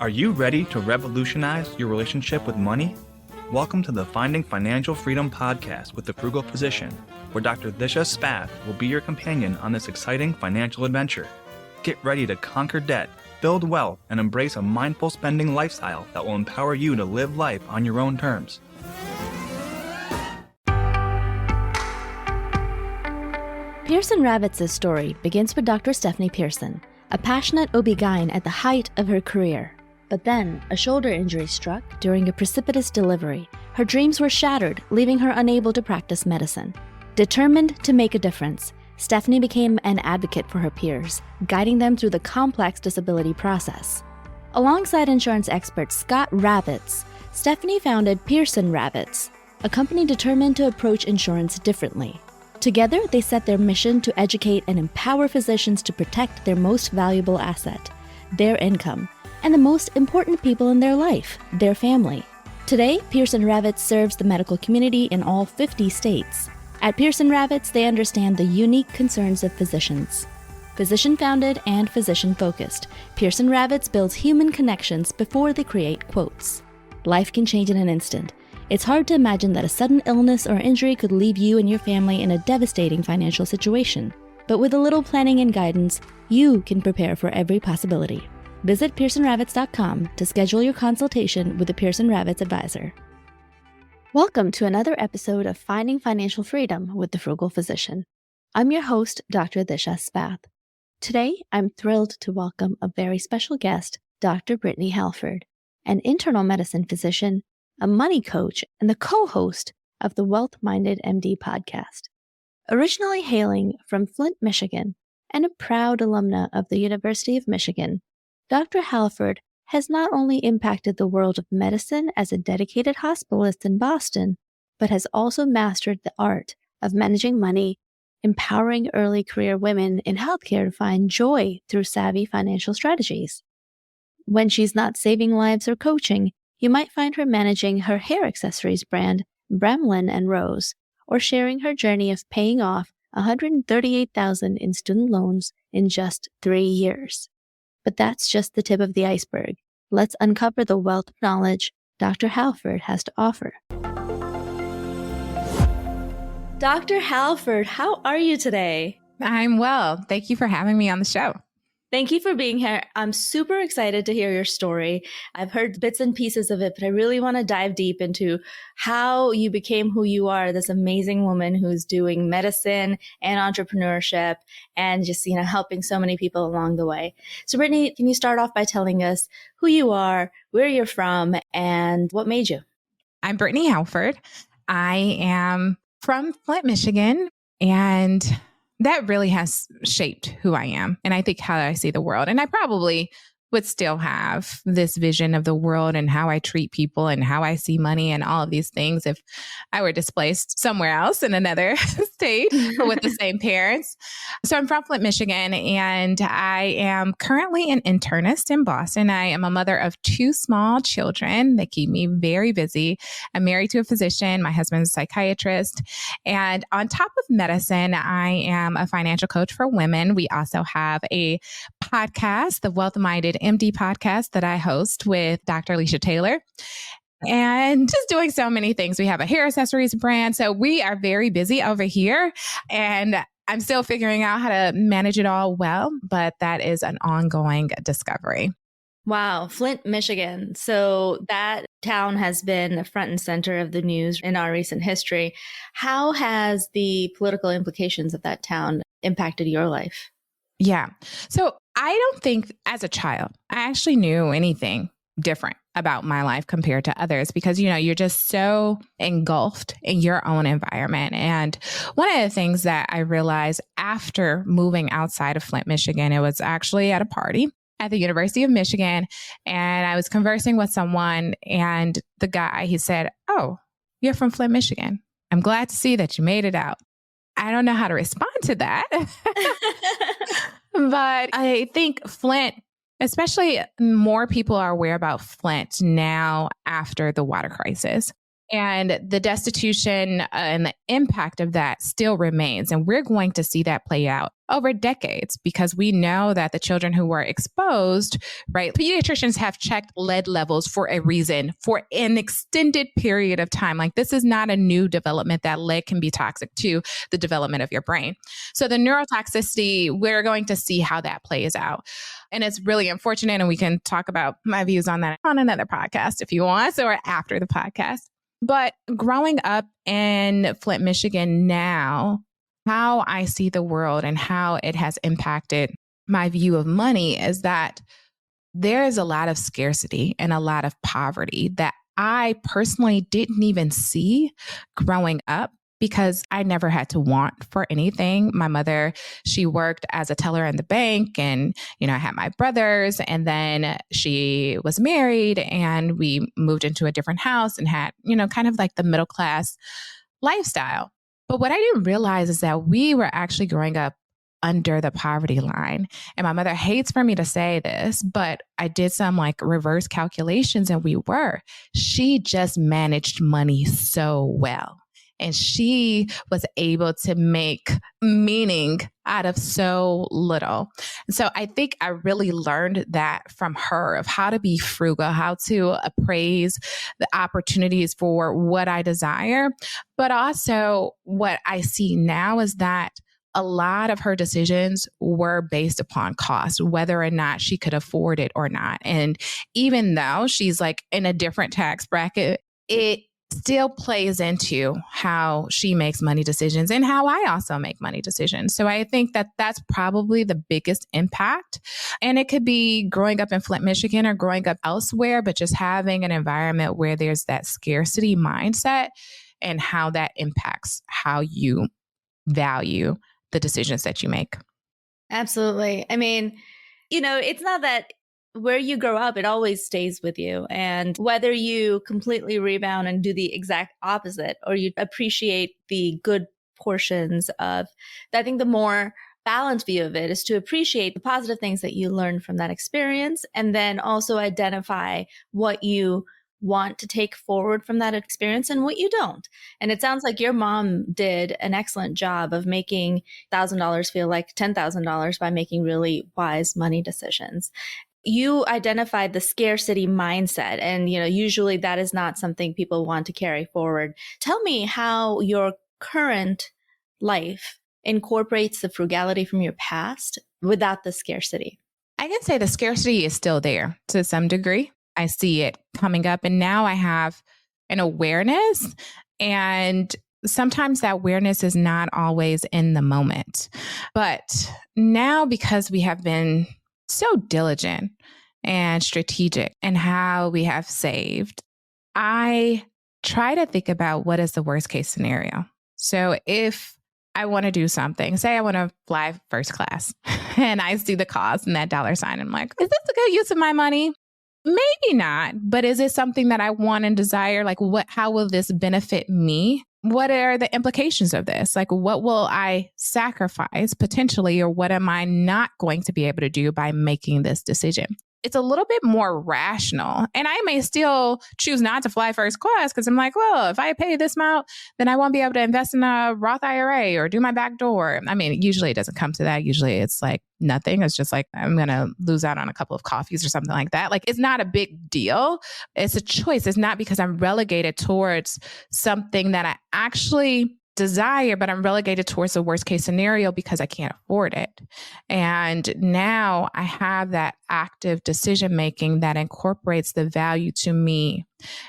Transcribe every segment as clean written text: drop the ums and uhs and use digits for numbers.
Are you ready to revolutionize your relationship with money? Welcome to the Finding Financial Freedom podcast with the Frugal Physician, where Dr. Disha Spath will be your companion on this exciting financial adventure. Get ready to conquer debt, build wealth, and embrace a mindful spending lifestyle that will empower you to live life on your own terms. Pearson Ravitz' story begins with Dr. Stephanie Pearson, a passionate OB-GYN at the height of her career. But then, a shoulder injury struck during a precipitous delivery. Her dreams were shattered, leaving her unable to practice medicine. Determined to make a difference, Stephanie became an advocate for her peers, guiding them through the complex disability process. Alongside insurance expert Scott Ravitz, Stephanie founded Pearson Ravitz, a company determined to approach insurance differently. Together, they set their mission to educate and empower physicians to protect their most valuable asset, their income, and the most important people in their life, their family. Today, Pearson Ravitz serves the medical community in all 50 states. At Pearson Ravitz, they understand the unique concerns of physicians. Physician-founded and physician-focused, Pearson Ravitz builds human connections before they create quotes. Life can change in an instant. It's hard to imagine that a sudden illness or injury could leave you and your family in a devastating financial situation. But with a little planning and guidance, you can prepare for every possibility. Visit PearsonRavitz.com to schedule your consultation with a Pearson Ravitz advisor. Welcome to another episode of Finding Financial Freedom with the Frugal Physician. I'm your host, Dr. Disha Spath. Today, I'm thrilled to welcome a very special guest, Dr. Brittne Halford, an internal medicine physician, a money coach, and the co-host of the Wealth-Minded MD podcast. Originally hailing from Flint, Michigan, and a proud alumna of the University of Michigan, Dr. Halford has not only impacted the world of medicine as a dedicated hospitalist in Boston, but has also mastered the art of managing money, empowering early career women in healthcare to find joy through savvy financial strategies. When she's not saving lives or coaching, you might find her managing her hair accessories brand, Bramlin and Rose, or sharing her journey of paying off $138,000 in student loans in just 3 years. But that's just the tip of the iceberg. Let's uncover the wealth of knowledge Dr. Halford has to offer. Dr. Halford, how are you today? I'm well. Thank you for having me on the show. Thank you for being here. I'm super excited to hear your story. I've heard bits and pieces of it, but I really want to dive deep into how you became who you are, this amazing woman who's doing medicine and entrepreneurship and just, helping so many people along the way. So Brittne, can you start off by telling us who you are, where you're from, and what made you? I'm Brittne Halford. I am from Flint, Michigan, and that really has shaped who I am and I think how I see the world. And I probably would still have this vision of the world and how I treat people and how I see money and all of these things if I were displaced somewhere else in another state with the same parents. So I'm from Flint, Michigan, and I am currently an internist in Boston. I am a mother of 2 small children that keep me very busy. I'm married to a physician. My husband's a psychiatrist. And on top of medicine, I am a financial coach for women. We also have a podcast, the Wealth-Minded MD podcast that I host with Dr. Alicia Taylor, and just doing so many things. We have a hair accessories brand. So we are very busy over here, and I'm still figuring out how to manage it all well, but that is an ongoing discovery. Wow, Flint, Michigan. So that town has been front and center of the news in our recent history. How has the political implications of that town impacted your life? Yeah. So I don't think as a child, I actually knew anything different about my life compared to others because, you're just so engulfed in your own environment. And one of the things that I realized after moving outside of Flint, Michigan, it was actually at a party at the University of Michigan. And I was conversing with someone and the guy, he said, "Oh, you're from Flint, Michigan. I'm glad to see that you made it out." I don't know how to respond to that. But I think Flint, especially more people are aware about Flint now after the water crisis. And the destitution and the impact of that still remains. And we're going to see that play out over decades because we know that the children who were exposed, right? Pediatricians have checked lead levels for a reason for an extended period of time. Like this is not a new development that lead can be toxic to the development of your brain. So the neurotoxicity, we're going to see how that plays out. And it's really unfortunate. And we can talk about my views on that on another podcast if you want, or after the podcast. But growing up in Flint, Michigan now, how I see the world and how it has impacted my view of money is that there is a lot of scarcity and a lot of poverty that I personally didn't even see growing up because I never had to want for anything. My mother, she worked as a teller in the bank and, I had my brothers, and then she was married and we moved into a different house and had, kind of like the middle class lifestyle. But what I didn't realize is that we were actually growing up under the poverty line. And my mother hates for me to say this, but I did some like reverse calculations and she just managed money so well. And she was able to make meaning out of so little. And so I think I really learned that from her of how to be frugal, how to appraise the opportunities for what I desire. But also what I see now is that a lot of her decisions were based upon cost, whether or not she could afford it or not. And even though she's like in a different tax bracket, it still plays into how she makes money decisions and how I also make money decisions. So I think that that's probably the biggest impact. And it could be growing up in Flint, Michigan or growing up elsewhere, but just having an environment where there's that scarcity mindset and how that impacts how you value the decisions that you make. Absolutely. I mean, it's not that where you grow up, it always stays with you. And whether you completely rebound and do the exact opposite, or you appreciate the good portions of, I think the more balanced view of it is to appreciate the positive things that you learn from that experience, and then also identify what you want to take forward from that experience and what you don't. And it sounds like your mom did an excellent job of making $1,000 feel like $10,000 by making really wise money decisions. You identified the scarcity mindset, and usually that is not something people want to carry forward. Tell me how your current life incorporates the frugality from your past without the scarcity. I can say the scarcity is still there to some degree. I see it coming up, and now I have an awareness, and sometimes that awareness is not always in the moment. But now, because we have been so diligent and strategic in how we have saved, I try to think about what is the worst case scenario. So if I want to do something, say I want to fly first class and I see the cost and that dollar sign, I'm like, is this a good use of my money? Maybe not, but is it something that I want and desire? Like how will this benefit me? What are the implications of this? Like, what will I sacrifice potentially, or what am I not going to be able to do by making this decision? It's a little bit more rational. And I may still choose not to fly first class because I'm like, well, if I pay this amount, then I won't be able to invest in a Roth IRA or do my back door. I mean, usually it doesn't come to that. Usually it's like nothing. It's just like, I'm going to lose out on a couple of coffees or something like that. Like, it's not a big deal. It's a choice. It's not because I'm relegated towards something that I actually desire, but I'm relegated towards the worst case scenario because I can't afford it. And now I have that active decision making that incorporates the value to me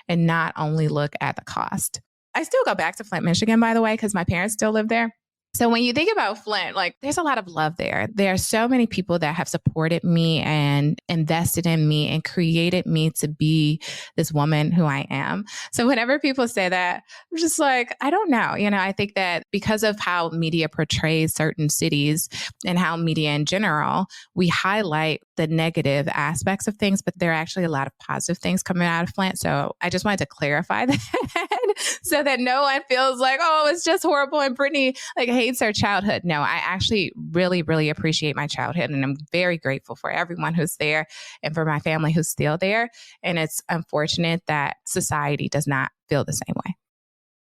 and not only look at the cost. I still go back to Flint, Michigan, by the way, because my parents still live there. So when you think about Flint, like, there's a lot of love there. There are so many people that have supported me and invested in me and created me to be this woman who I am. So whenever people say that, I'm just like, I don't know. I think that because of how media portrays certain cities and how media in general, we highlight the negative aspects of things, but there are actually a lot of positive things coming out of Flint. So I just wanted to clarify that. so that no one feels like, oh, it's just horrible and Brittne like hates her childhood. No, I actually really, really appreciate my childhood, and I'm very grateful for everyone who's there and for my family who's still there. And it's unfortunate that society does not feel the same way.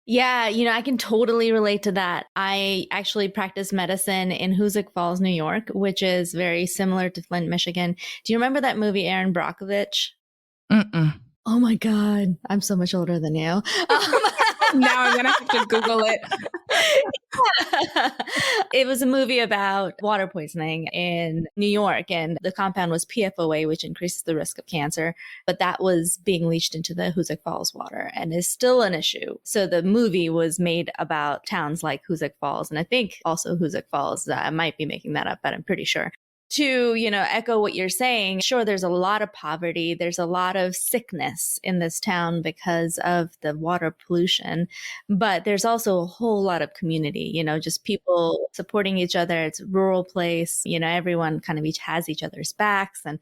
Yeah, I can totally relate to that. I actually practice medicine in Hoosick Falls, New York, which is very similar to Flint, Michigan. Do you remember that movie, Aaron Brockovich? Mm-mm. Oh my God, I'm so much older than you. Now I'm going to have to Google it. It was a movie about water poisoning in New York, and the compound was PFOA, which increases the risk of cancer. But that was being leached into the Hoosick Falls water and is still an issue. So the movie was made about towns like Hoosick Falls, and I think also Hoosick Falls. I might be making that up, but I'm pretty sure. To, echo what you're saying, sure, there's a lot of poverty. There's a lot of sickness in this town because of the water pollution, but there's also a whole lot of community, just people supporting each other. It's a rural place, everyone kind of each has each other's backs, and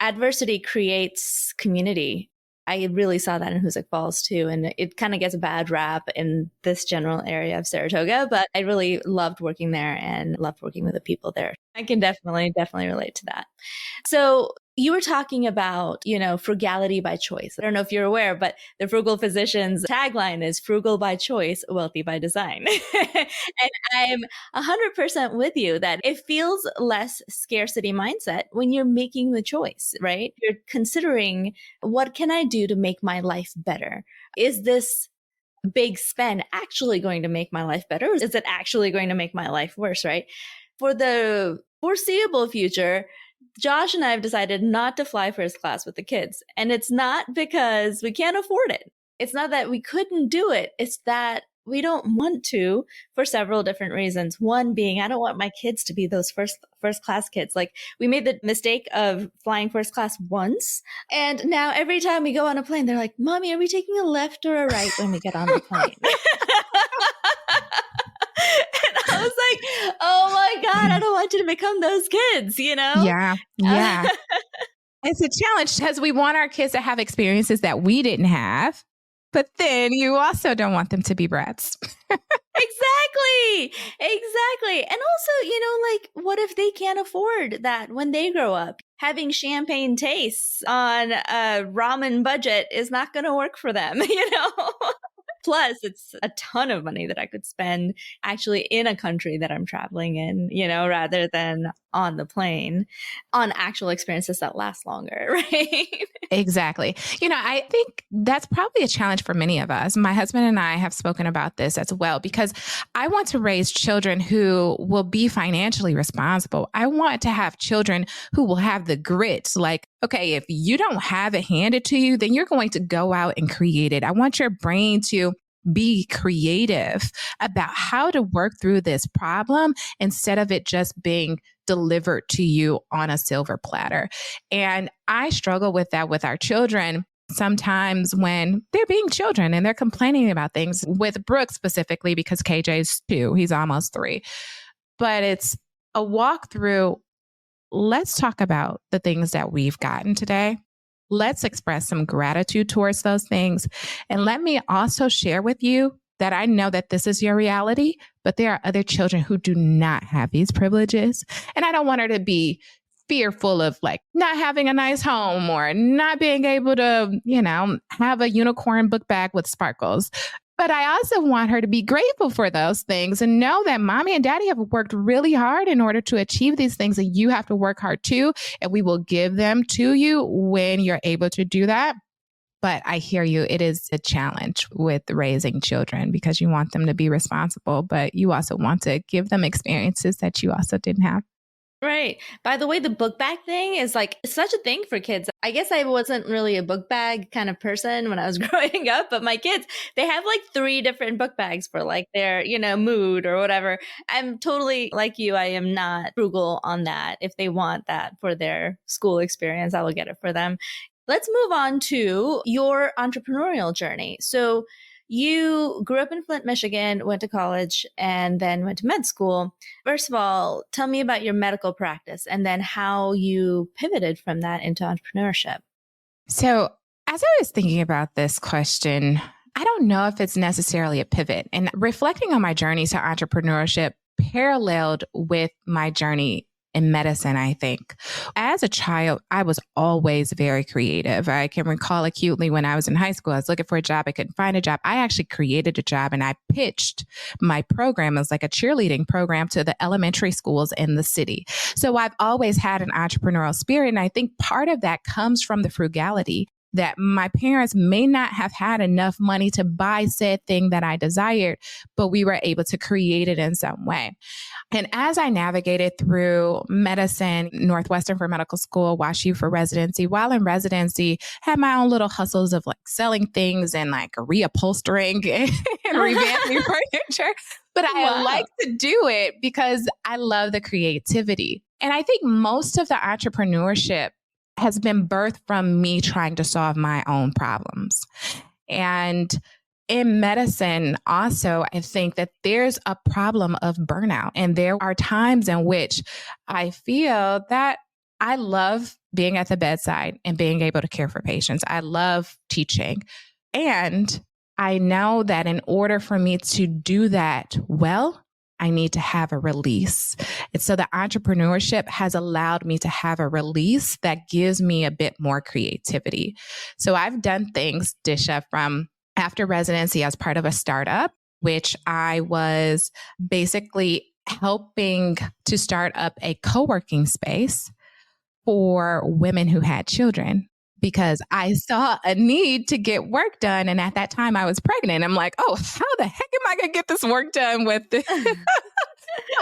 adversity creates community. I really saw that in Hoosick Falls too. And it kind of gets a bad rap in this general area of Saratoga, but I really loved working there and loved working with the people there. I can definitely relate to that. So you were talking about, frugality by choice. I don't know if you're aware, but the Frugal Physician's tagline is frugal by choice, wealthy by design. And I'm 100% with you that it feels less scarcity mindset when you're making the choice, right? You're considering, what can I do to make my life better? Is this big spend actually going to make my life better? Or is it actually going to make my life worse, right? For the foreseeable future, Josh and I have decided not to fly first class with the kids. And it's not because we can't afford it. It's not that we couldn't do it. It's that we don't want to for several different reasons. One being, I don't want my kids to be those first class kids. Like, we made the mistake of flying first class once. And now every time we go on a plane, they're like, Mommy, are we taking a left or a right when we get on the plane? I was like, oh my God, I don't want you to become those kids, Yeah. It's a challenge because we want our kids to have experiences that we didn't have, but then you also don't want them to be brats. Exactly. And also, what if they can't afford that when they grow up? Having champagne tastes on a ramen budget is not going to work for them, Plus, it's a ton of money that I could spend actually in a country that I'm traveling in, rather than on the plane, on actual experiences that last longer, right? Exactly. I think that's probably a challenge for many of us. My husband and I have spoken about this as well, because I want to raise children who will be financially responsible. I want to have children who will have the grit. Like, okay, if you don't have it handed to you, then you're going to go out and create it. I want your brain to be creative about how to work through this problem instead of it just being delivered to you on a silver platter. And I struggle with that with our children sometimes when they're being children and they're complaining about things, with Brooke specifically, because KJ's 2, he's almost 3. But it's a walk through. Let's talk about the things that we've gotten today. Let's express some gratitude towards those things. And let me also share with you that I know that this is your reality, but there are other children who do not have these privileges. And I don't want her to be fearful of like not having a nice home or not being able to, have a unicorn book bag with sparkles. But I also want her to be grateful for those things and know that mommy and daddy have worked really hard in order to achieve these things, and you have to work hard too. And we will give them to you when you're able to do that. But I hear you. It is a challenge with raising children because you want them to be responsible, but you also want to give them experiences that you also didn't have. Right. By the way, the book bag thing is like such a thing for kids. I guess I wasn't really a book bag kind of person when I was growing up, but my kids, they have like 3 different book bags for like their, mood or whatever. I'm totally like you. I am not frugal on that. If they want that for their school experience, I will get it for them. Let's move on to your entrepreneurial journey. So you grew up in Flint, Michigan, went to college, and then went to med school. First of all, tell me about your medical practice and then how you pivoted from that into entrepreneurship. So as I was thinking about this question, I don't know if it's necessarily a pivot. And reflecting on my journey to entrepreneurship paralleled with my journey in medicine, I think. As a child, I was always very creative. I can recall acutely when I was in high school, I was looking for a job. I couldn't find a job. I actually created a job and I pitched my program as like a cheerleading program to the elementary schools in the city. So I've always had an entrepreneurial spirit. And I think part of that comes from the frugality that my parents may not have had enough money to buy said thing that I desired, but we were able to create it in some way. And as I navigated through medicine, Northwestern for medical school, WashU for residency, while in residency, had my own little hustles of like selling things and like reupholstering and revamping furniture. But I like to do it because I love the creativity. And I think most of the entrepreneurship has been birthed from me trying to solve my own problems. And in medicine, also, I think that there's a problem of burnout. And there are times in which I feel that I love being at the bedside and being able to care for patients. I love teaching. And I know that in order for me to do that well, I need to have a release. And so the entrepreneurship has allowed me to have a release that gives me a bit more creativity. So I've done things, Disha, from after residency as part of a startup, which I was basically helping to start up a co-working space for women who had children. Because I saw a need to get work done. And at that time I was pregnant. I'm like, oh, how the heck am I going to get this work done with a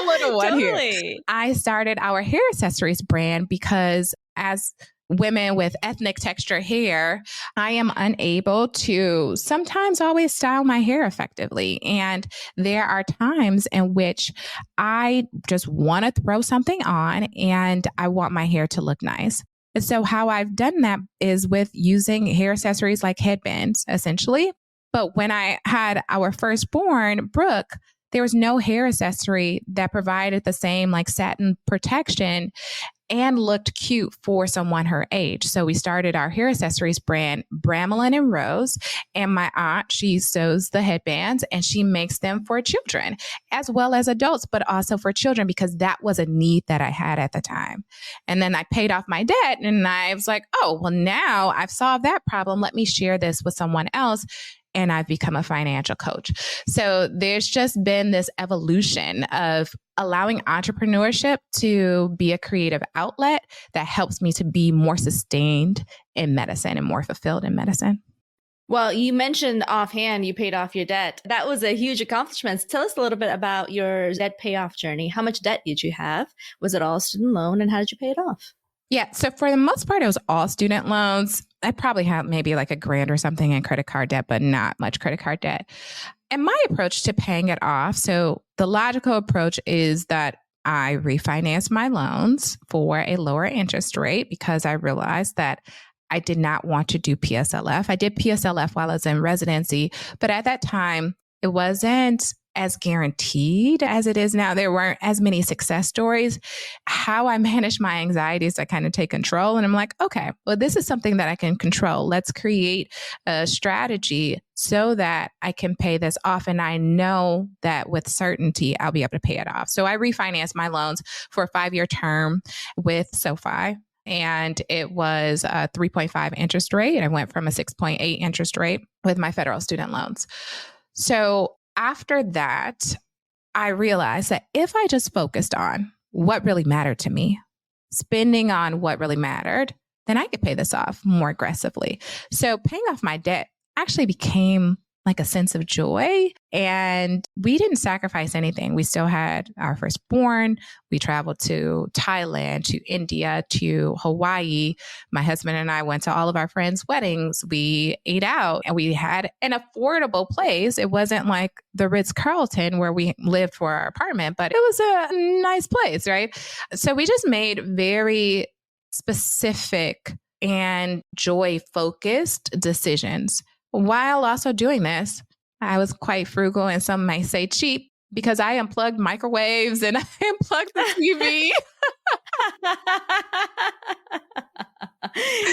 little one here? I started our hair accessories brand because as women with ethnic texture hair, I am unable to sometimes always style my hair effectively. And there are times in which I just want to throw something on and I want my hair to look nice. And so how I've done that is with using hair accessories like headbands, essentially. But when I had our firstborn, Brooke, there was no hair accessory that provided the same like satin protection and looked cute for someone her age. So we started our hair accessories brand, Bramelin and Rose. And my aunt, she sews the headbands and she makes them for children as well as adults, but also for children because that was a need that I had at the time. And then I paid off my debt and I was like, oh, well, now I've solved that problem. Let me share this with someone else. And I've become a financial coach. So there's just been this evolution of allowing entrepreneurship to be a creative outlet that helps me to be more sustained in medicine and more fulfilled in medicine. Well, you mentioned offhand you paid off your debt. That was a huge accomplishment. Tell us a little bit about your debt payoff journey. How much debt did you have? Was it all student loan and how did you pay it off? Yeah. So for the most part, it was all student loans. I probably had maybe like $1,000 or something in credit card debt, but not much credit card debt. And my approach to paying it off. So the logical approach is that I refinance my loans for a lower interest rate because I realized that I did not want to do PSLF. I did PSLF while I was in residency, but at that time, it wasn't as guaranteed as it is now. There weren't as many success stories. How I manage my anxieties, I kind of take control and I'm like, okay, well, this is something that I can control. Let's create a strategy so that I can pay this off. And I know that with certainty, I'll be able to pay it off. So I refinanced my loans for a 5-year term with SoFi. And it was a 3.5 interest rate. I went from a 6.8 interest rate with my federal student loans. So after that, I realized that if I just focused on what really mattered to me, spending on what really mattered, then I could pay this off more aggressively. So paying off my debt actually became like a sense of joy. And we didn't sacrifice anything. We still had our firstborn. We traveled to Thailand, to India, to Hawaii. My husband and I went to all of our friends' weddings. We ate out and we had an affordable place. It wasn't like the Ritz-Carlton where we lived for our apartment, but it was a nice place, right? So we just made very specific and joy-focused decisions. While also doing this, I was quite frugal and some might say cheap because I unplugged microwaves and I unplugged the TV.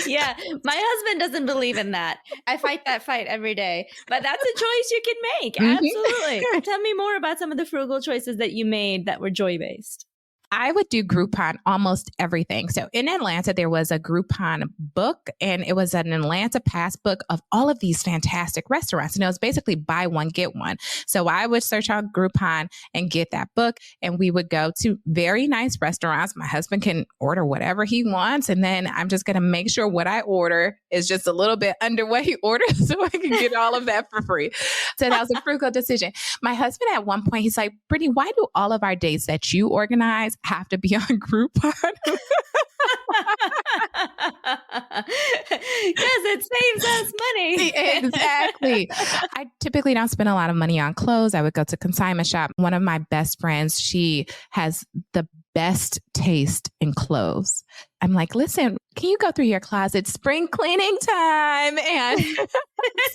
Yeah, my husband doesn't believe in that. I fight that fight every day, but that's a choice you can make. Absolutely. Tell me more about some of the frugal choices that you made that were joy-based. I would do Groupon almost everything. So in Atlanta, there was a Groupon book, and it was an Atlanta pass book of all of these fantastic restaurants. And it was basically buy one, get one. So I would search on Groupon and get that book, and we would go to very nice restaurants. My husband can order whatever he wants. And then I'm just going to make sure what I order is just a little bit under what he ordered so I can get all of that for free. So that was a frugal decision. My husband at one point, he's like, Brittne, why do all of our dates that you organize have to be on Groupon? Because it saves us money. Exactly. I typically don't spend a lot of money on clothes. I would go to consignment shop. One of my best friends, she has the best taste in clothes. I'm like, listen, can you go through your closet? Spring cleaning time and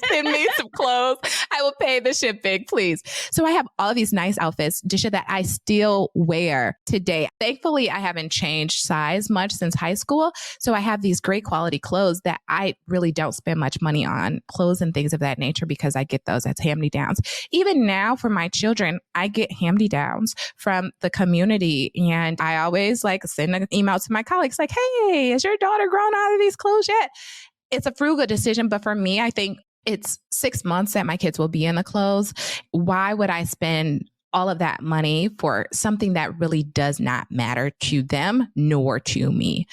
send me some clothes. I will pay the shipping, please. So I have all of these nice outfits, Disha, that I still wear today. Thankfully, I haven't changed size much since high school. So I have these great quality clothes that I really don't spend much money on, clothes and things of that nature, because I get those as hand-me-downs. Even now for my children, I get hand-me-downs from the community. And I always send an email to my colleagues like, hey, is your daughter grown out of these clothes yet? It's a frugal decision, but for me, I think it's 6 months that my kids will be in the clothes. Why would I spend all of that money for something that really does not matter to them nor to me?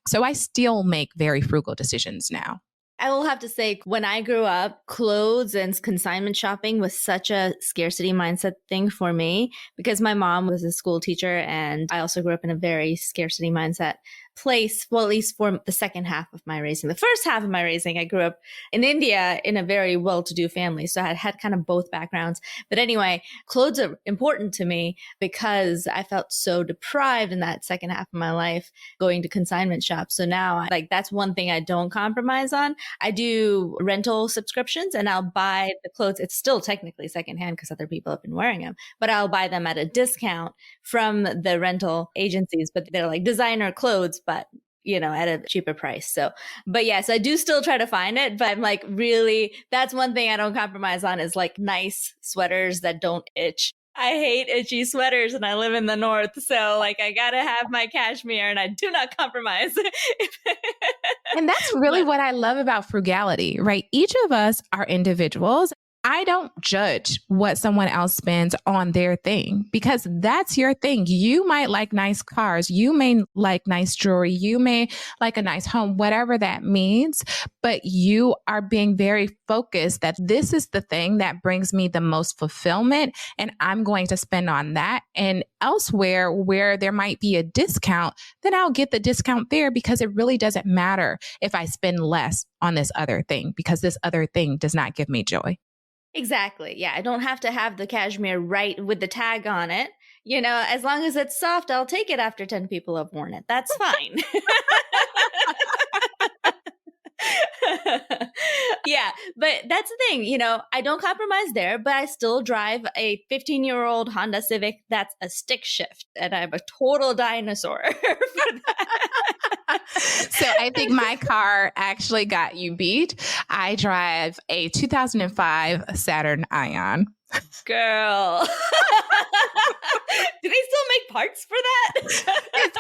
So I still make very frugal decisions now. I will have to say, when I grew up, clothes and consignment shopping was such a scarcity mindset thing for me, because my mom was a school teacher and I also grew up in a very scarcity mindset place. Well, at least for the second half of my raising. The first half of my raising, I grew up in India in a very well-to-do family. So I had kind of both backgrounds. But anyway, clothes are important to me because I felt so deprived in that second half of my life going to consignment shops. So now that's one thing I don't compromise on. I do rental subscriptions and I'll buy the clothes. It's still technically secondhand because other people have been wearing them, but I'll buy them at a discount from the rental agencies, but they're like designer clothes, but at a cheaper price. So I do still try to find it, but I'm really, that's one thing I don't compromise on is nice sweaters that don't itch. I hate itchy sweaters and I live in the North. So I got to have my cashmere and I do not compromise. And that's really what I love about frugality, right? Each of us are individuals. I don't judge what someone else spends on their thing because that's your thing. You might like nice cars. You may like nice jewelry. You may like a nice home, whatever that means. But you are being very focused that this is the thing that brings me the most fulfillment. And I'm going to spend on that. And elsewhere where there might be a discount, then I'll get the discount there because it really doesn't matter if I spend less on this other thing because this other thing does not give me joy. Exactly. Yeah. I don't have to have the cashmere right with the tag on it. As long as it's soft, I'll take it after 10 people have worn it. That's fine. Yeah. But that's the thing, I don't compromise there, but I still drive a 15-year-old Honda Civic that's a stick shift. And I'm a total dinosaur for that. So I think my car actually got you beat. I drive a 2005 Saturn Ion. Girl. Do they still make parts for that?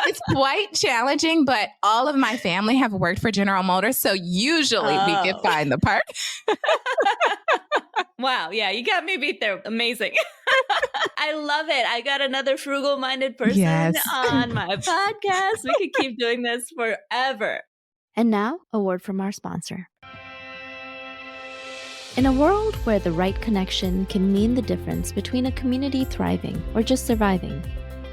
It's quite challenging, but all of my family have worked for General Motors, so usually we can find the part. Wow. Yeah, you got me beat there. Amazing. I love it. I got another frugal-minded person on my podcast. We could keep doing this forever. And now, a word from our sponsor. In a world where the right connection can mean the difference between a community thriving or just surviving,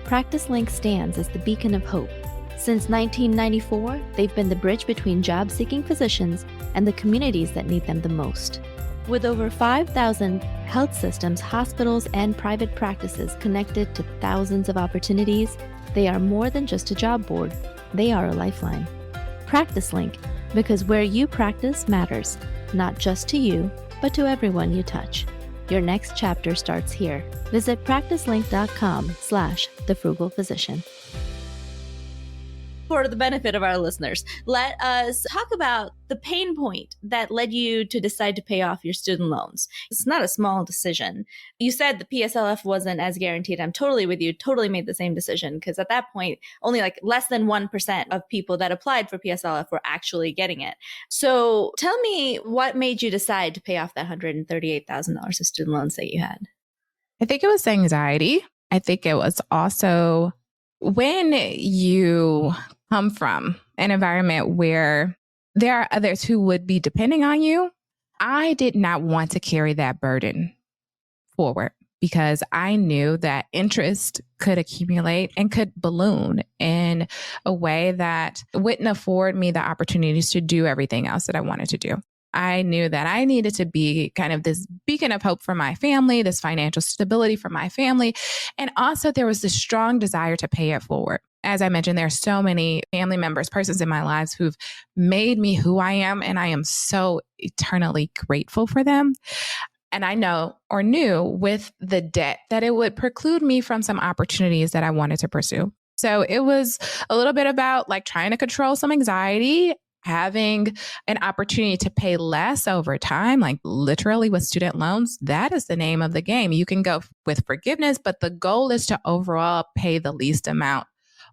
Practice Link stands as the beacon of hope. Since 1994, they've been the bridge between job-seeking physicians and the communities that need them the most. With over 5,000 health systems, hospitals, and private practices connected to thousands of opportunities, they are more than just a job board. They are a lifeline. Practice Link, because where you practice matters, not just to you, but to everyone you touch. Your next chapter starts here. Visit practicelink.com/thefrugalphysician. for the benefit of our listeners, let us talk about the pain point that led you to decide to pay off your student loans. It's not a small decision. You said the PSLF wasn't as guaranteed. I'm totally with you, totally made the same decision, because at that point, only like less than 1% of people that applied for PSLF were actually getting it. So tell me, what made you decide to pay off that $138,000 of student loans that you had? I think it was anxiety. I think it was also when you come from an environment where there are others who would be depending on you. I did not want to carry that burden forward because I knew that interest could accumulate and could balloon in a way that wouldn't afford me the opportunities to do everything else that I wanted to do. I knew that I needed to be kind of this beacon of hope for my family, this financial stability for my family. And also there was this strong desire to pay it forward. As I mentioned, there are so many family members, persons in my lives who've made me who I am. And I am so eternally grateful for them. And I know or knew with the debt that it would preclude me from some opportunities that I wanted to pursue. So it was a little bit about like trying to control some anxiety, having an opportunity to pay less over time, like literally with student loans. That is the name of the game. You can go with forgiveness, but the goal is to overall pay the least amount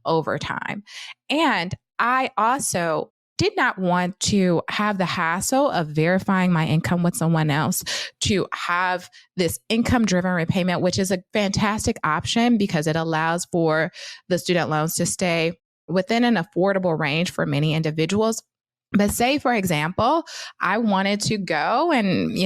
over time. And I also did not want to have the hassle of verifying my income with someone else, to have this income-driven repayment, which is a fantastic option because it allows for the student loans to stay within an affordable range for many individuals. But say, for example, I wanted to go and,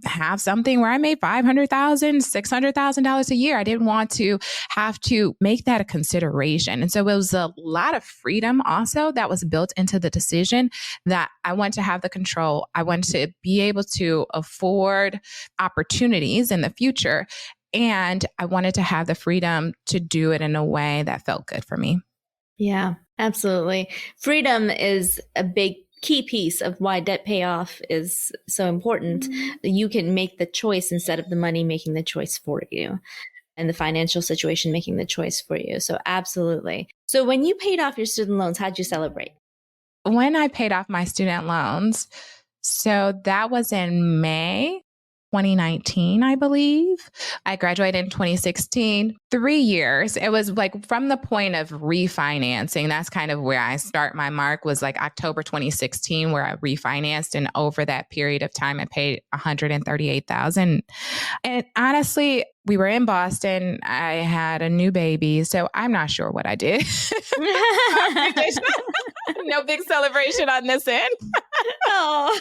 have something where I made $500,000, $600,000 a year. I didn't want to have to make that a consideration. And so it was a lot of freedom also that was built into the decision that I want to have the control. I want to be able to afford opportunities in the future. And I wanted to have the freedom to do it in a way that felt good for me. Yeah, absolutely. Freedom is a big key piece of why debt payoff is so important. You can make the choice instead of the money making the choice for you and the financial situation making the choice for you. So absolutely. So when you paid off your student loans, how'd you celebrate? When I paid off my student loans, so that was in May 2019, I believe. I graduated in 2016, 3 years. It was like from the point of refinancing, that's kind of where I start my mark, was like October 2016, where I refinanced. And over that period of time, I paid $138,000. And honestly, we were in Boston. I had a new baby, so I'm not sure what I did. No big celebration on this end. Oh,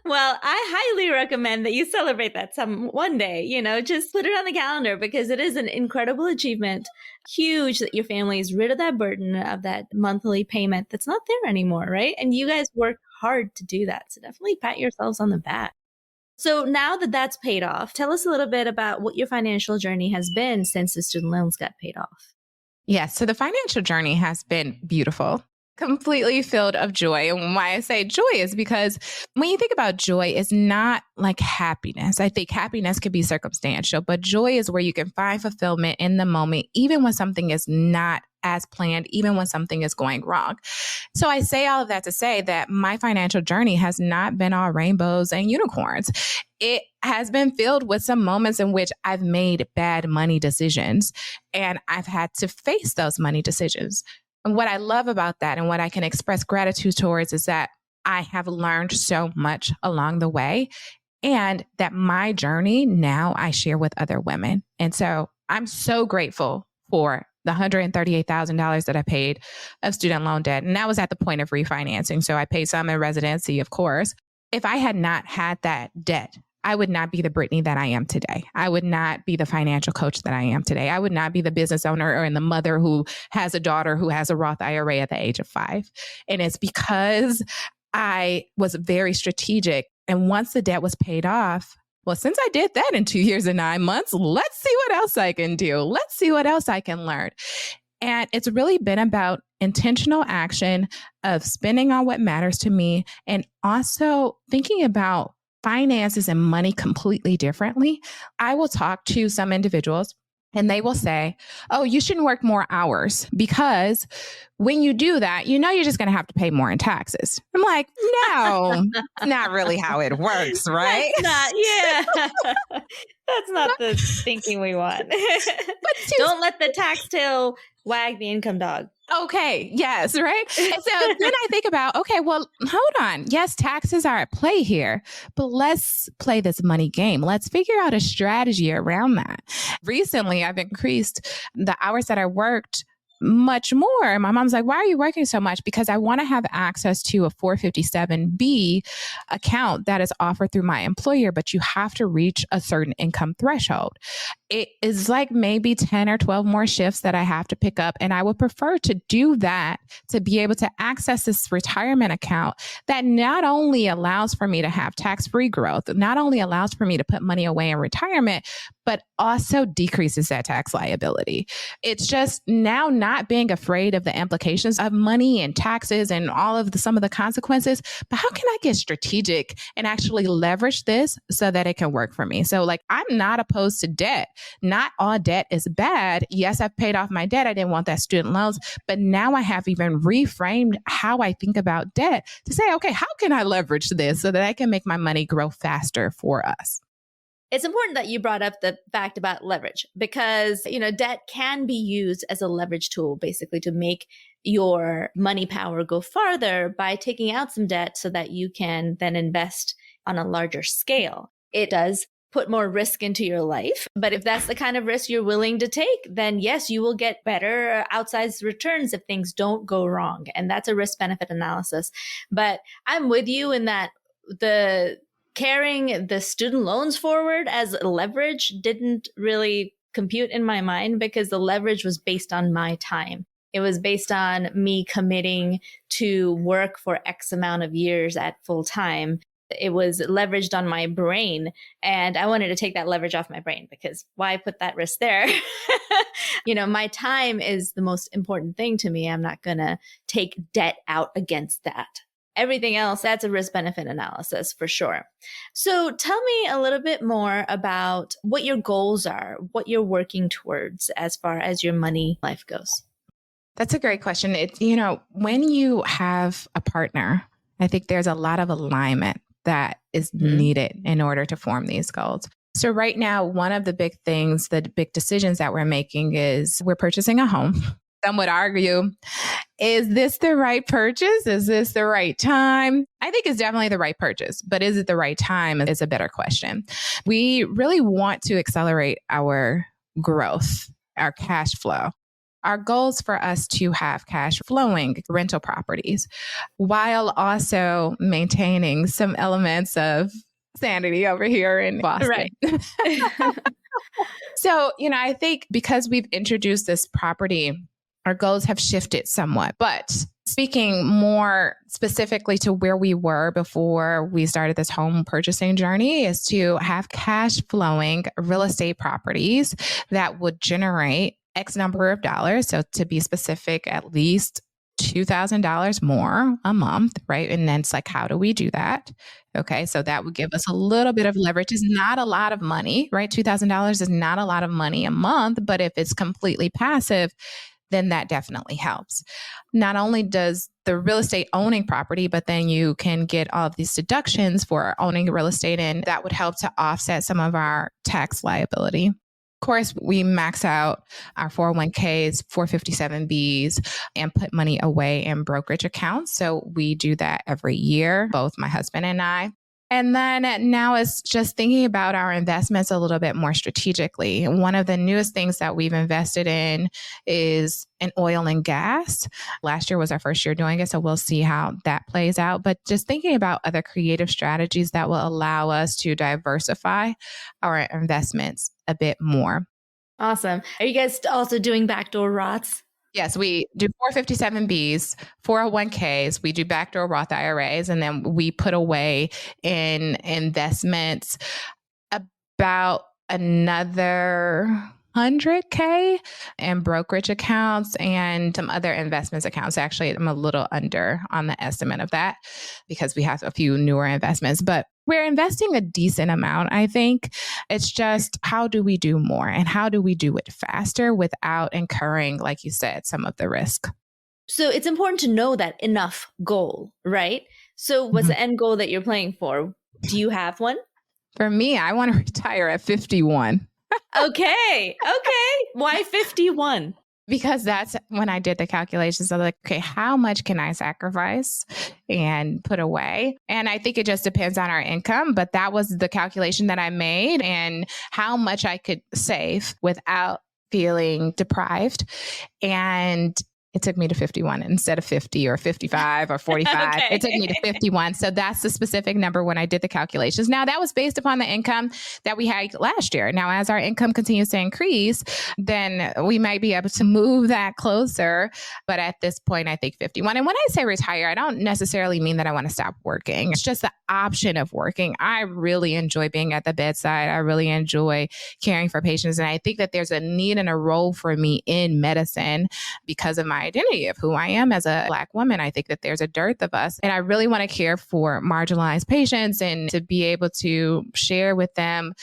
well, I highly recommend that you celebrate that one day, just put it on the calendar because it is an incredible achievement. Huge that your family is rid of that burden of that monthly payment that's not there anymore, right? And you guys work hard to do that. So definitely pat yourselves on the back. So now that that's paid off, tell us a little bit about what your financial journey has been since the student loans got paid off. Yes. So the financial journey has been beautiful, completely filled of joy. And why I say joy is because when you think about joy, it's not like happiness. I think happiness could be circumstantial, but joy is where you can find fulfillment in the moment, even when something is not as planned, even when something is going wrong. So I say all of that to say that my financial journey has not been all rainbows and unicorns. It has been filled with some moments in which I've made bad money decisions and I've had to face those money decisions. And what I love about that and what I can express gratitude towards is that I have learned so much along the way and that my journey now I share with other women. And so I'm so grateful for the $138,000 that I paid of student loan debt. And that was at the point of refinancing. So I paid some in residency, of course. If I had not had that debt, I would not be the Brittne that I am today. I would not be the financial coach that I am today. I would not be the business owner or the mother who has a daughter who has a Roth IRA at the age of 5. And it's because I was very strategic. And once the debt was paid off, well, since I did that in 2 years and 9 months, let's see what else I can do. Let's see what else I can learn. And it's really been about intentional action of spending on what matters to me and also thinking about finances and money completely differently. I will talk to some individuals And they will say, oh, you shouldn't work more hours because when you do that, you know, you're just going to have to pay more in taxes. I'm like, no, not really how it works, right? That's not the thinking we want. Don't let the tax tail wag the income dog. Okay. Yes. Right. And so then I think about, okay, well, hold on. Yes, taxes are at play here, but let's play this money game. Let's figure out a strategy around that. Recently, I've increased the hours that I worked much more. My mom's like, why are you working so much? Because I want to have access to a 457B account that is offered through my employer, but you have to reach a certain income threshold. It is like maybe 10 or 12 more shifts that I have to pick up. And I would prefer to do that to be able to access this retirement account that not only allows for me to have tax-free growth, not only allows for me to put money away in retirement, but also decreases that tax liability. It's just now not being afraid of the implications of money and taxes and all of some of the consequences, but how can I get strategic and actually leverage this so that it can work for me? So like, I'm not opposed to debt. Not all debt is bad. Yes, I've paid off my debt. I didn't want that student loans, but now I have even reframed how I think about debt to say, okay, how can I leverage this so that I can make my money grow faster for us? It's important that you brought up the fact about leverage because, you know, debt can be used as a leverage tool, basically to make your money power go farther by taking out some debt so that you can then invest on a larger scale. It does put more risk into your life, but if that's the kind of risk you're willing to take, then yes, you will get better outsized returns if things don't go wrong. And that's a risk benefit analysis. But I'm with you in that the carrying the student loans forward as leverage didn't really compute in my mind because the leverage was based on my time. It was based on me committing to work for X amount of years at full time. It was leveraged on my brain, and I wanted to take that leverage off my brain because why put that risk there? You know, my time is the most important thing to me. I'm not going to take debt out against that. Everything else, that's a risk-benefit analysis for sure. So tell me a little bit more about what your goals are, what you're working towards as far as your money life goes. That's a great question. It's, you know, when you have a partner, I think there's a lot of alignment that is needed in order to form these goals. So right now, one of the big things, the big decisions that we're making is we're purchasing a home. Some would argue, is this the right purchase? Is this the right time? I think it's definitely the right purchase, but is it the right time is a better question. We really want to accelerate our growth, our cash flow. Our goals for us to have cash flowing rental properties while also maintaining some elements of sanity over here in Boston. Right. So, you know, I think because we've introduced this property, our goals have shifted somewhat. But speaking more specifically to where we were before we started this home purchasing journey is to have cash flowing real estate properties that would generate X number of dollars. So to be specific, at least $2,000 more a month, right? And then it's like, how do we do that? Okay. So that would give us a little bit of leverage. It's not a lot of money, right? $2,000 is not a lot of money a month, but if it's completely passive, then that definitely helps. Not only does the real estate owning property, but then you can get all of these deductions for owning real estate, and that would help to offset some of our tax liability. Of course, we max out our 401ks, 457Bs, and put money away in brokerage accounts. So we do that every year, both my husband and I. And then now it's just thinking about our investments a little bit more strategically. One of the newest things that we've invested in is in oil and gas. Last year was our first year doing it, so we'll see how that plays out. But just thinking about other creative strategies that will allow us to diversify our investments a bit more. Awesome. Are you guys also doing backdoor Roths? Yes, we do 457Bs, 401ks, we do backdoor Roth IRAs, and then we put away in investments about another $100K in brokerage accounts and some other investments accounts. Actually, I'm a little under on the estimate of that because we have a few newer investments, but we're investing a decent amount. I think it's just how do we do more and how do we do it faster without incurring, like you said, some of the risk. So it's important to know that enough goal, right? So what's the end goal that you're playing for? Do you have one? For me, I want to retire at 51. Okay. Why 51? Because that's when I did the calculations. I was like, okay, how much can I sacrifice and put away? And I think it just depends on our income, but that was the calculation that I made and how much I could save without feeling deprived. And it took me to 51 instead of 50 or 55 or 45. Okay. It took me to 51. So that's the specific number when I did the calculations. Now, that was based upon the income that we had last year. Now, as our income continues to increase, then we might be able to move that closer. But at this point, I think 51. And when I say retire, I don't necessarily mean that I want to stop working. It's just the option of working. I really enjoy being at the bedside. I really enjoy caring for patients. And I think that there's a need and a role for me in medicine because of my identity of who I am as a Black woman. I think that there's a dearth of us. And I really want to care for marginalized patients and to be able to share with them,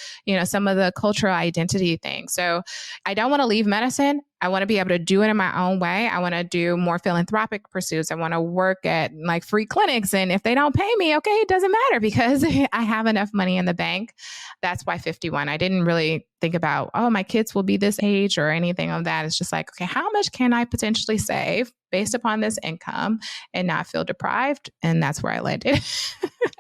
some of the cultural identity things. So I don't want to leave medicine. I want to be able to do it in my own way. I want to do more philanthropic pursuits. I want to work at like free clinics. And if they don't pay me, okay, it doesn't matter because I have enough money in the bank. That's why 51. I didn't really think about, my kids will be this age or anything of that. It's just like, okay, how much can I potentially save based upon this income and not feel deprived? And that's where I landed.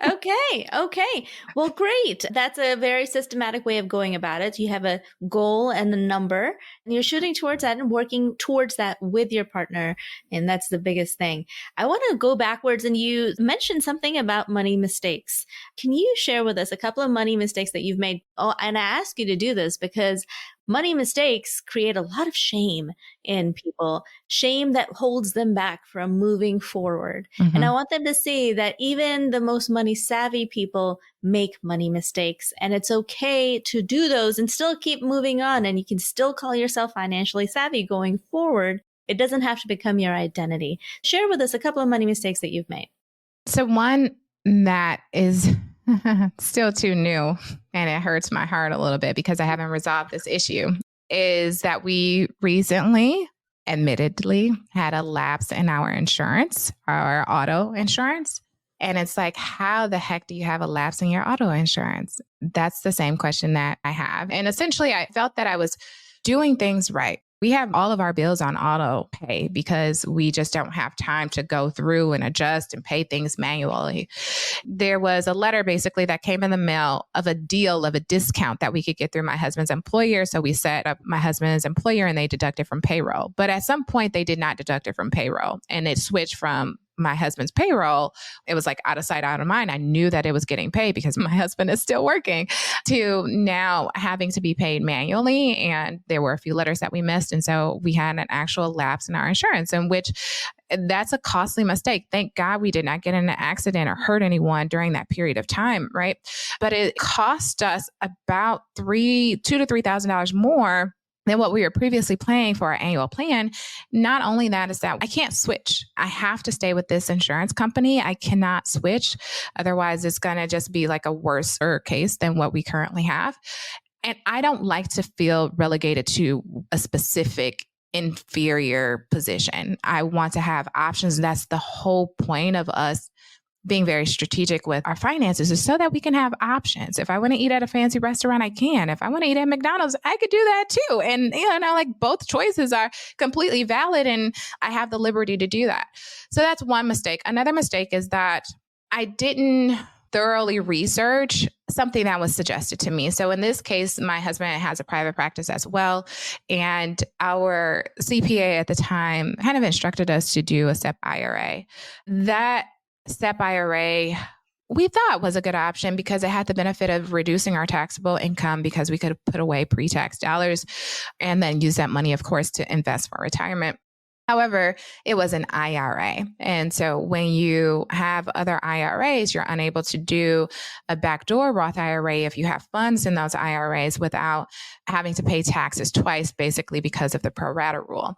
Okay. Well, great. That's a very systematic way of going about it. You have a goal and a number, and you're shooting towards that and working towards that with your partner. And that's the biggest thing. I want to go backwards, and you mentioned something about money mistakes. Can you share with us a couple of money mistakes that you've made? Oh, and I ask you to do this because money mistakes create a lot of shame in people, shame that holds them back from moving forward. Mm-hmm. And I want them to see that even the most money savvy people make money mistakes, and it's okay to do those and still keep moving on. And you can still call yourself financially savvy going forward. It doesn't have to become your identity. Share with us a couple of money mistakes that you've made. So one that is still too new, and it hurts my heart a little bit because I haven't resolved this issue, is that we recently, admittedly, had a lapse in our insurance, our auto insurance. And it's like, how the heck do you have a lapse in your auto insurance? That's the same question that I have. And essentially, I felt that I was doing things right. We have all of our bills on auto pay because we just don't have time to go through and adjust and pay things manually. There was a letter basically that came in the mail of a deal of a discount that we could get through my husband's employer. So we set up my husband's employer and they deducted from payroll. But at some point they did not deduct it from payroll, and it switched from my husband's payroll. It was like out of sight, out of mind. I knew that it was getting paid because my husband is still working, to now having to be paid manually. And there were a few letters that we missed. And so we had an actual lapse in our insurance, in which that's a costly mistake. Thank God we did not get in an accident or hurt anyone during that period of time, right? But it cost us about $2,000 to $3,000 more than what we were previously paying for our annual plan. Not only that is that I can't switch. I have to stay with this insurance company. I cannot switch. Otherwise, it's going to just be like a worse case than what we currently have. And I don't like to feel relegated to a specific inferior position. I want to have options. That's the whole point of us being very strategic with our finances, is so that we can have options. If I want to eat at a fancy restaurant, I can. If I want to eat at McDonald's, I could do that too. And, both choices are completely valid, and I have the liberty to do that. So that's one mistake. Another mistake is that I didn't thoroughly research something that was suggested to me. So in this case, my husband has a private practice as well. And our CPA at the time kind of instructed us to do a SEP IRA. That SEP IRA, we thought was a good option because it had the benefit of reducing our taxable income because we could put away pre-tax dollars and then use that money, of course, to invest for retirement. However, it was an IRA. And so when you have other IRAs, you're unable to do a backdoor Roth IRA if you have funds in those IRAs without having to pay taxes twice, basically because of the pro rata rule.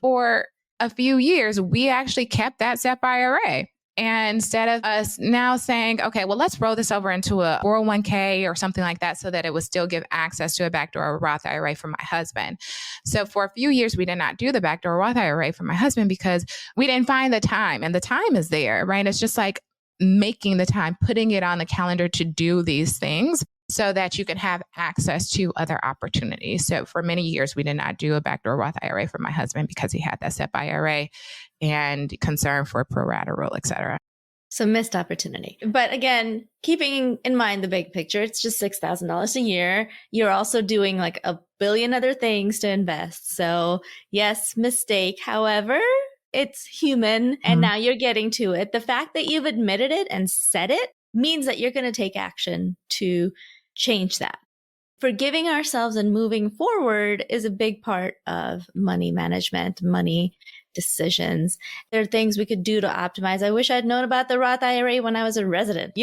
For a few years, we actually kept that SEP IRA. And instead of us now saying, okay, well, let's roll this over into a 401k or something like that so that it would still give access to a backdoor Roth IRA for my husband. So for a few years, we did not do the backdoor Roth IRA for my husband because we didn't find the time. And the time is there, right? It's just like making the time, putting it on the calendar to do these things so that you can have access to other opportunities. So for many years, we did not do a backdoor Roth IRA for my husband because he had that SEP IRA and concern for pro rata rule, et cetera. So missed opportunity. But again, keeping in mind the big picture, it's just $6,000 a year. You're also doing like a billion other things to invest. So yes, mistake. However, it's human. And now you're getting to it. The fact that you've admitted it and said it means that you're going to take action to change that. Forgiving ourselves and moving forward is a big part of money management, money decisions. There are things we could do to optimize. I wish I'd known about the Roth IRA when I was a resident,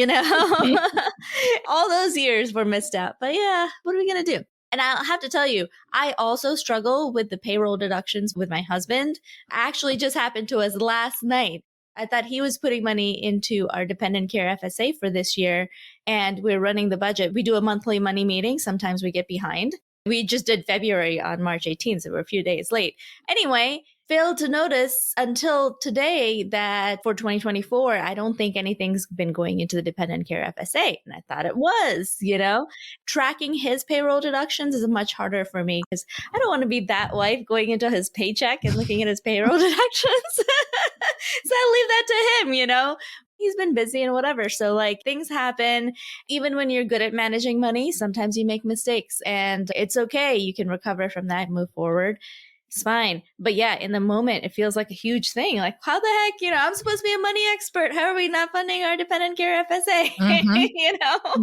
all those years were missed out. But yeah, what are we going to do? And I'll have to tell you, I also struggle with the payroll deductions with my husband. Actually just happened to us last night. I thought he was putting money into our dependent care FSA for this year, and we're running the budget. We do a monthly money meeting. Sometimes we get behind. We just did February on March 18th, so we're a few days late. Anyway, failed to notice until today that for 2024, I don't think anything's been going into the dependent care FSA. And I thought it was, tracking his payroll deductions is much harder for me because I don't want to be that wife going into his paycheck and looking at his payroll deductions. So I leave that to him, He's been busy and whatever. So like things happen. Even when you're good at managing money, sometimes you make mistakes and it's okay. You can recover from that and move forward. It's fine. But yeah, in the moment, it feels like a huge thing. Like, how the heck, I'm supposed to be a money expert. How are we not funding our dependent care FSA?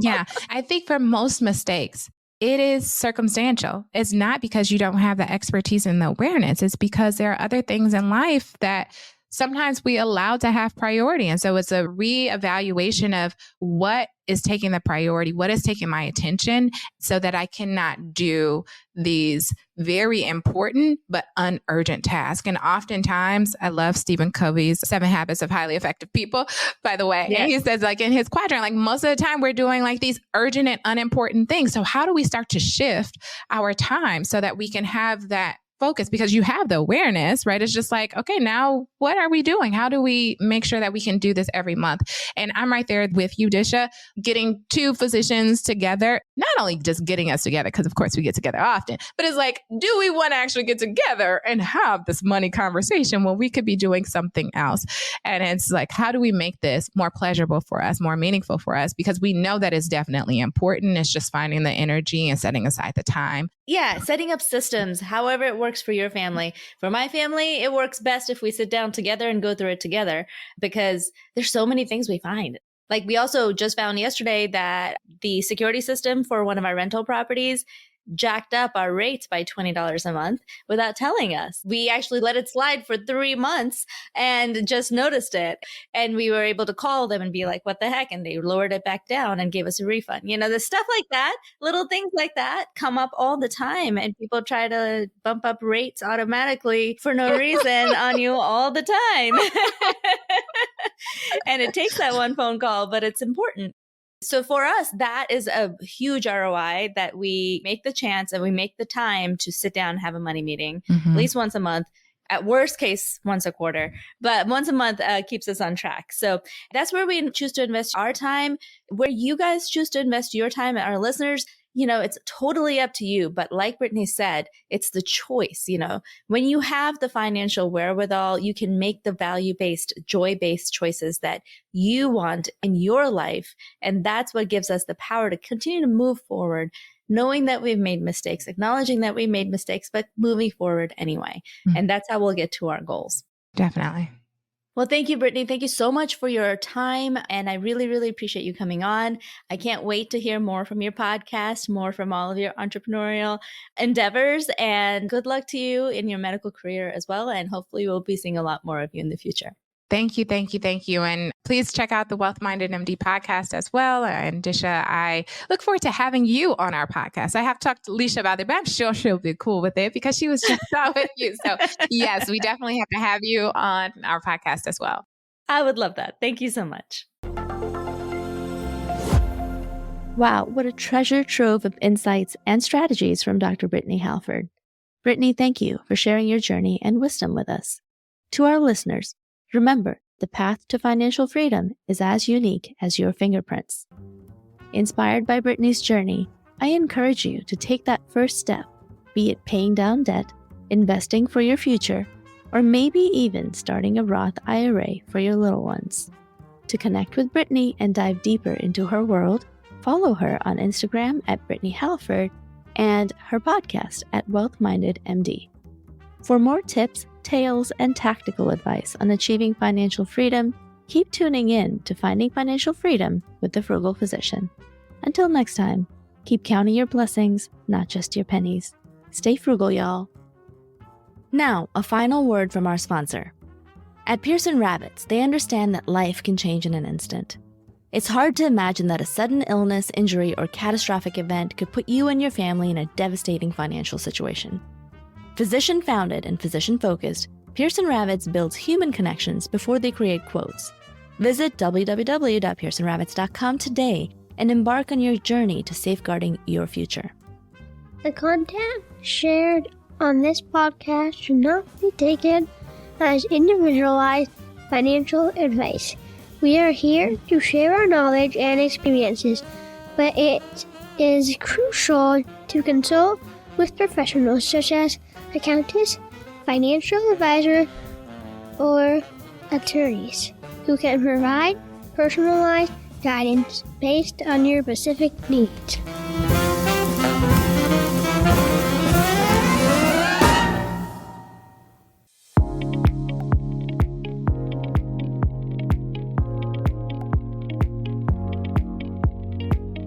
Yeah. I think for most mistakes, it is circumstantial. It's not because you don't have the expertise and the awareness. It's because there are other things in life that sometimes we allow to have priority. And so it's a reevaluation of what is taking the priority, what is taking my attention so that I cannot do these very important but unurgent tasks. And oftentimes, I love Stephen Covey's 7 Habits of Highly Effective People, by the way. Yes. And he says like in his quadrant, like most of the time we're doing like these urgent and unimportant things. So how do we start to shift our time so that we can have that focus? Because you have the awareness, right? It's just like, okay, now what are we doing? How do we make sure that we can do this every month? And I'm right there with you, Disha, getting 2 physicians together, not only just getting us together, because of course we get together often, but it's like, do we want to actually get together and have this money conversation when we could be doing something else? And it's like, how do we make this more pleasurable for us, more meaningful for us? Because we know that it's definitely important. It's just finding the energy and setting aside the time. Yeah, setting up systems, however it works for your family. For my family, it works best if we sit down together and go through it together because there's so many things we find. Like we also just found yesterday that the security system for one of our rental properties jacked up our rates by $20 a month without telling us. We actually let it slide for 3 months and just noticed it. And we were able to call them and be like, what the heck? And they lowered it back down and gave us a refund. The stuff like that, little things like that come up all the time. And people try to bump up rates automatically for no reason on you all the time. And it takes that one phone call, but it's important. So for us, that is a huge ROI that we make the chance and we make the time to sit down and have a money meeting at least once a month. At worst case, once a quarter, but once a month keeps us on track. So that's where we choose to invest our time. Where you guys choose to invest your time, our listeners, it's totally up to you. But like Brittne said, it's the choice. When you have the financial wherewithal, you can make the value-based, joy-based choices that you want in your life. And that's what gives us the power to continue to move forward, knowing that we've made mistakes, acknowledging that we made mistakes, but moving forward anyway. And that's how we'll get to our goals. Definitely. Well, thank you, Brittne. Thank you so much for your time. And I really, really appreciate you coming on. I can't wait to hear more from your podcast, more from all of your entrepreneurial endeavors. And good luck to you in your medical career as well. And hopefully we'll be seeing a lot more of you in the future. Thank you, thank you, thank you. And please check out the Wealth Minded MD podcast as well. And Disha, I look forward to having you on our podcast. I have talked to Leisha about it, but I'm sure she'll be cool with it because she was just on with you. So yes, we definitely have to have you on our podcast as well. I would love that. Thank you so much. Wow, what a treasure trove of insights and strategies from Dr. Brittne Halford. Brittne, thank you for sharing your journey and wisdom with us. To our listeners, remember, the path to financial freedom is as unique as your fingerprints. Inspired by Brittne's journey, I encourage you to take that first step, be it paying down debt, investing for your future, or maybe even starting a Roth IRA for your little ones. To connect with Brittne and dive deeper into her world, follow her on Instagram at Brittne Halford and her podcast at Wealth Minded MD. For more tips, tales, and tactical advice on achieving financial freedom, keep tuning in to Finding Financial Freedom with the Frugal Physician. Until next time, keep counting your blessings, not just your pennies. Stay frugal, y'all. Now, a final word from our sponsor. At Pearson Rabbits, they understand that life can change in an instant. It's hard to imagine that a sudden illness, injury, or catastrophic event could put you and your family in a devastating financial situation. Physician-founded and physician-focused, Pearson Rabbits builds human connections before they create quotes. Visit www.pearsonrabbits.com today and embark on your journey to safeguarding your future. The content shared on this podcast should not be taken as individualized financial advice. We are here to share our knowledge and experiences, but it is crucial to consult with professionals such as accountants, financial advisors, or attorneys who can provide personalized guidance based on your specific needs.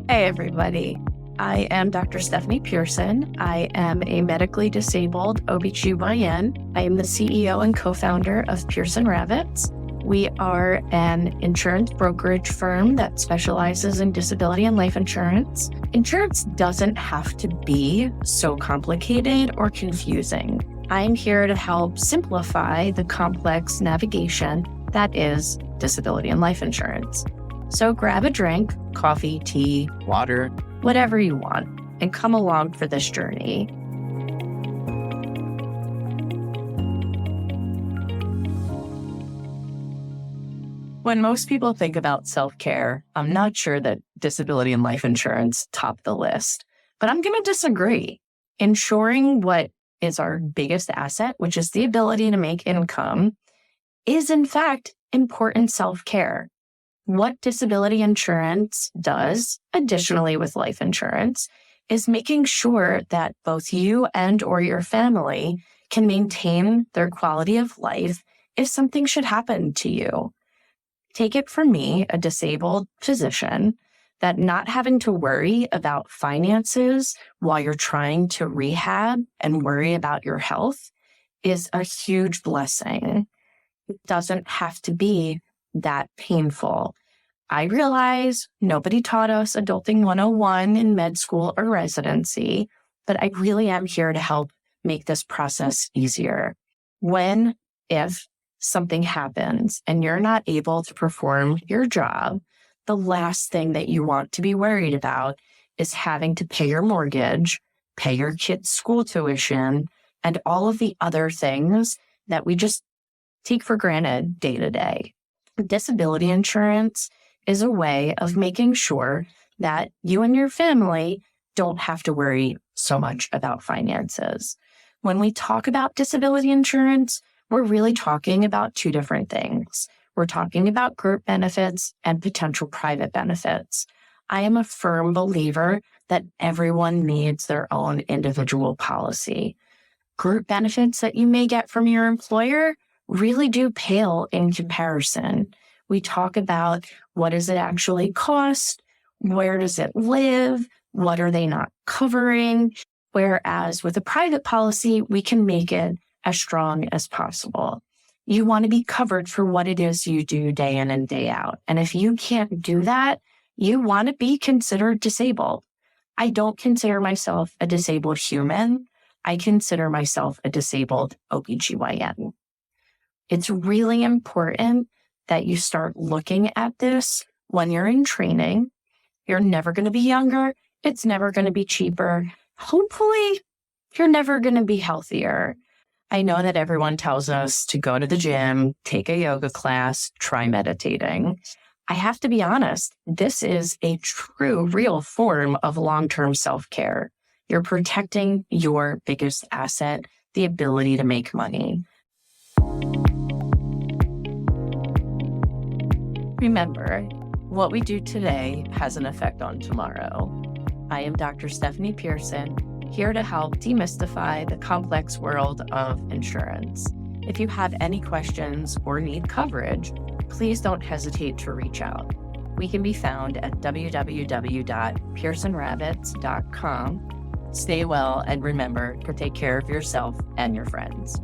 Hey everybody, I am Dr. Stephanie Pearson. I am a medically disabled OBGYN. I am the CEO and co-founder of Pearson Rabbits. We are an insurance brokerage firm that specializes in disability and life insurance. Insurance doesn't have to be so complicated or confusing. I'm here to help simplify the complex navigation that is disability and life insurance. So grab a drink, coffee, tea, water, whatever you want, and come along for this journey. When most people think about self-care, I'm not sure that disability and life insurance top the list, but I'm going to disagree. Ensuring what is our biggest asset, which is the ability to make income, is in fact important self-care. What disability insurance does, additionally with life insurance, is making sure that both you and or your family can maintain their quality of life if something should happen to you. Take it from me, a disabled physician, that not having to worry about finances while you're trying to rehab and worry about your health is a huge blessing. It doesn't have to be that painful. I realize nobody taught us Adulting 101 in med school or residency, but I really am here to help make this process easier. When, if something happens and you're not able to perform your job, the last thing that you want to be worried about is having to pay your mortgage, pay your kids' school tuition, and all of the other things that we just take for granted day to day. Disability insurance is a way of making sure that you and your family don't have to worry so much about finances. When we talk about disability insurance, we're really talking about two different things. We're talking about group benefits and potential private benefits. I am a firm believer that everyone needs their own individual policy. Group benefits that you may get from your employer really do pale in comparison. We talk about what does it actually cost? Where does it live? What are they not covering? Whereas with a private policy, we can make it as strong as possible. You want to be covered for what it is you do day in and day out. And if you can't do that, you want to be considered disabled. I don't consider myself a disabled human. I consider myself a disabled OBGYN. It's really important that you start looking at this when you're in training. You're never going to be younger. It's never going to be cheaper. Hopefully, you're never going to be healthier. I know that everyone tells us to go to the gym, take a yoga class, try meditating. I have to be honest, this is a true, real form of long-term self-care. You're protecting your biggest asset, the ability to make money. Remember, what we do today has an effect on tomorrow. I am Dr. Stephanie Pearson, here to help demystify the complex world of insurance. If you have any questions or need coverage, please don't hesitate to reach out. We can be found at www.pearsonrabbits.com. Stay well and remember to take care of yourself and your friends.